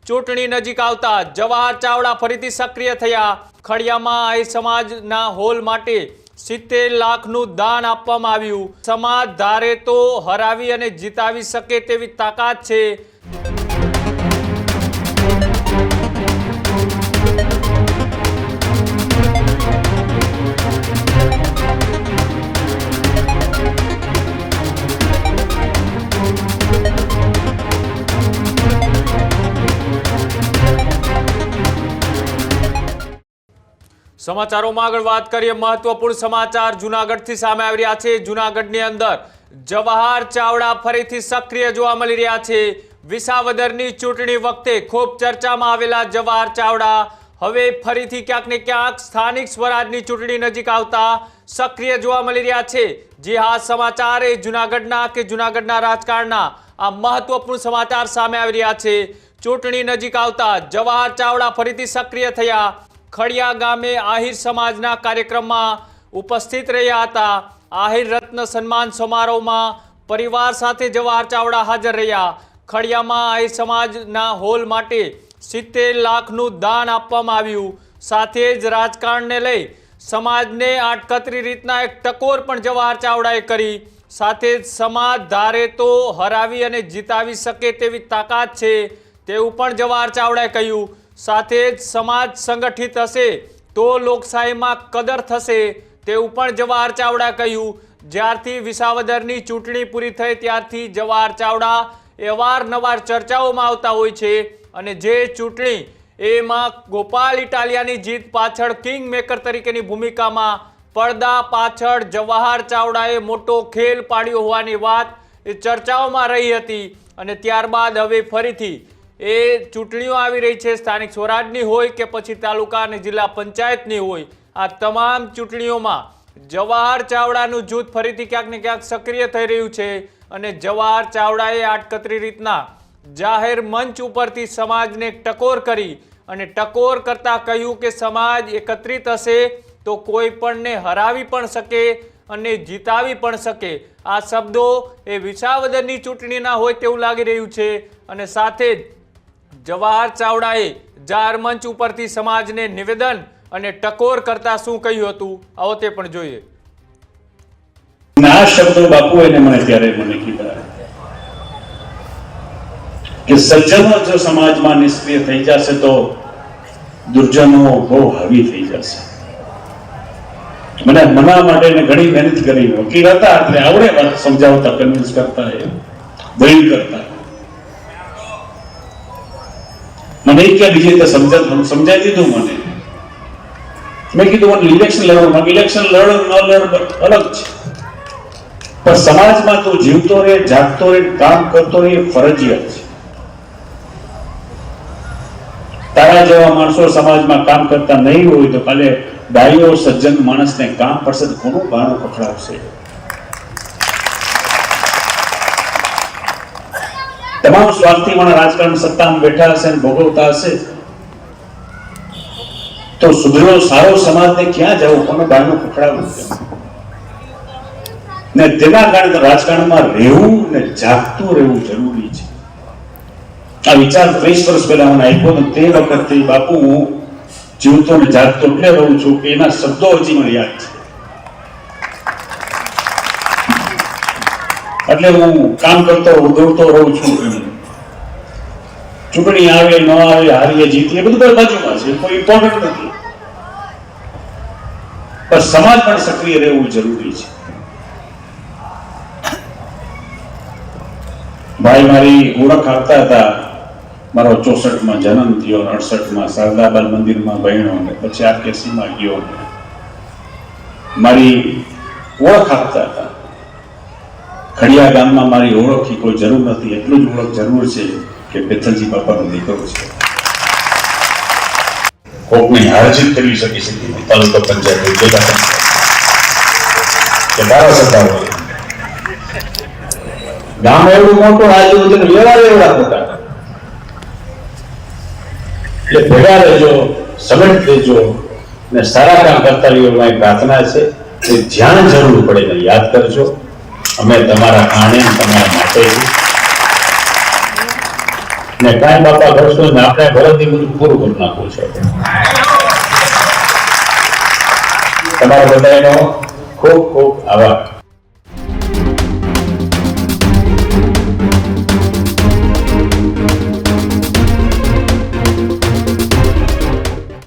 ચૂંટણી નજીક આવતા જવાહર ચાવડા ફરીથી સક્રિય થયા। ખડિયામાં આહિર સમાજના હોલ માટે 70 લાખનું દાન આપવામાં આવ્યું। સમાજ ધારે તો હરાવી અને જીતાવી શકે તેવી તાકાત છે। સમાચારોમાં આગળ વાત કરીએ। મહત્વપૂર્ણ સમાચાર જૂનાગઢથી સામે આવી રહ્યા છે। જૂનાગઢની અંદર જવાહર ચાવડા ફરીથી સક્રિય જોવા મળી રહ્યા છે। વિસાવદરની ચૂંટણી વખતે ખૂબ ચર્ચામાં આવેલા જવાહર ચાવડા હવે ફરીથી ક્યાંક ને ક્યાંક સ્થાનિક સ્વરાજની ચૂંટણી નજીક આવતા સક્રિય જોવા મળી રહ્યા છે। જી હા, સમાચાર એ જૂનાગઢના રાજકારણના આ મહત્વપૂર્ણ સમાચાર સામે આવી રહ્યા છે। ચૂંટણી નજીક આવતા જવાહર ચાવડા ફરીથી સક્રિય થયા। ખડિયા ગામે આહિર સમાજના કાર્યક્રમમાં ઉપસ્થિત રહ્યા હતા। આહિર રત્ન સન્માન સમારોહમાં પરિવાર સાથે જવાહર ચાવડા હાજર રહ્યા। ખડિયામાં આહિર સમાજના હોલ માટે 70 લાખનું દાન આપવામાં આવ્યું। સાથે જ રાજકારણને લઈ સમાજને આડકતરી રીતના એક ટકોર પણ જવાહર ચાવડાએ કરી। સાથે જ સમાજ ધારે તો હરાવી અને જીતાવી શકે તેવી તાકાત છે તેવું પણ જવાહર ચાવડાએ કહ્યું। સાથે જ સમાજ સંગઠિત હશે તો લોકશાહીમાં કદર થશે તેવું પણ જવાહર ચાવડાએ કહ્યું। જ્યારથી વિસાવદરની ચૂંટણી પૂરી થઈ ત્યારથી જવાહર ચાવડા અવારનવાર ચર્ચાઓમાં આવતા હોય છે અને જે ચૂંટણી એમાં ગોપાલ ઇટાલિયાની જીત પાછળ કિંગ મેકર તરીકેની ભૂમિકામાં પડદા પાછળ જવાહર ચાવડાએ મોટો ખેલ પાડ્યો હોવાની વાત એ ચર્ચાઓમાં રહી હતી અને ત્યારબાદ હવે ફરીથી એ ચૂંટણીઓ આવી રહી છે। સ્થાનિક સ્વરાજની હોય કે પછી તાલુકા અને જિલ્લા પંચાયતની હોય, આ તમામ ચૂંટણીઓમાં જવાહર ચાવડાનું જૂથ ફરીથી ક્યાંક ને ક્યાંક સક્રિય થઈ રહ્યું છે અને જવાહર ચાવડાએ આડકતરી રીતના જાહેર મંચ ઉપરથી સમાજને ટકોર કરી અને ટકોર કરતા કહ્યું કે સમાજ એકત્રિત હશે તો કોઈ પણને હરાવી પણ શકે અને જીતાવી પણ શકે। આ શબ્દો એ વિસાવદરની ચૂંટણીના હોય તેવું લાગી રહ્યું છે અને સાથે જ જવાહર ચાવડાએ જાહેર મંચ ઉપરથી સમાજને નિવેદન અને ટકોર કરતા શું કહ્યું હતું આવો તે પણ જોઈએ। આ શબ્દો બાપુ એને મને કીધા કે સજ્જનો જો સમાજમાં નિષ્ક્રિય થઈ જશે તો દુર્જનો બહુ હાવી થઈ જશે। મને મનાવવા માટે ઘણી મહેનત કરી। વકીલ હતા એટલે આવડે વાત સમજાવતા, કન્વિન્સ કરતા, દલીલ કરતા। મને કે બીજી રીતે સમજાવી દીધું। મેં કીધું મને ઇલેક્શન લડવું, ઇલેક્શન લડ ન લડ અલગ છે, પણ સમાજમાં તું જીવતો રહે, જાગતો રહે, કામ કરતો રહે ફરજિયાત છે। તારા જેવા માણસો સમાજમાં કામ કરતા નહીં હોય તો કાલે ડાયો સજ્જન માણસને કામ પડશે તો કોનું બાણું પકડાવશે? તમામ સ્વાર્થી માણસ રાજકારણ સત્તામાં બેઠા હશે અને ભોગવતા હશે તો સુધરેલો સારો સમાજને ક્યાં જવું, કોને બાણું પકડાવવું? ને તેના કારણે રાજકારણમાં રહેવું ને જાગતું રહેવું જરૂરી છે। આ વિચાર 30 વર્ષ પહેલા મને આપ્યો તો તે વખતથી બાપુ હું જીવતો ને જાગતો એટલે રહું છું કે એના શબ્દો હજી મને યાદ છે। એટલે હું કામ કરતો દોડતો રહું છું। ચૂંટણી આવે ન આવે, હારીએ જીતીએ બધું બાજુમાં છે, કોઈ ઇમ્પોર્ટન્ટ નથી, પણ સમાજ પણ સક્રિય રહેવું જરૂરી છે। ભાઈ મારી ઓળખ આપતા હતા, મારો 64માં જન્મ થયો, 68માં શારદાબાલ મંદિરમાં ભણ્યો અને પછી RKCમાં ગયો। મારી ઓળખ આપતા હતા। ખડિયા ગામમાં મારી ઓળખની કોઈ જરૂર નથી, એટલું જ ઓળખ જરૂર છે કે પેથલજી બાપાનો દીકરો છે। કોકની હારજીત કરી શકે છે તાલુકા પંચાયત હોય, જિલ્લા પંચાયત કે ધારાસભ્ય હોય। ગામ એવડું મોટું, આજુબાજુ વ્યવહાર એવડા મોટા, એટલે ભેગા રહેજો, સમેટ લેજો ને સારા કામ કરતા રહ્યો। મારી પ્રાર્થના છે કે જ્યાં જરૂર પડે ને યાદ કરજો, અમે તમારા આણે તમારા માટે ને કાંઈ બાપા કરશું ને આપણે ભરતની બધું પૂરું કરી નાખવું છે. તમારા બધાનો ખૂબ ખૂબ આભાર.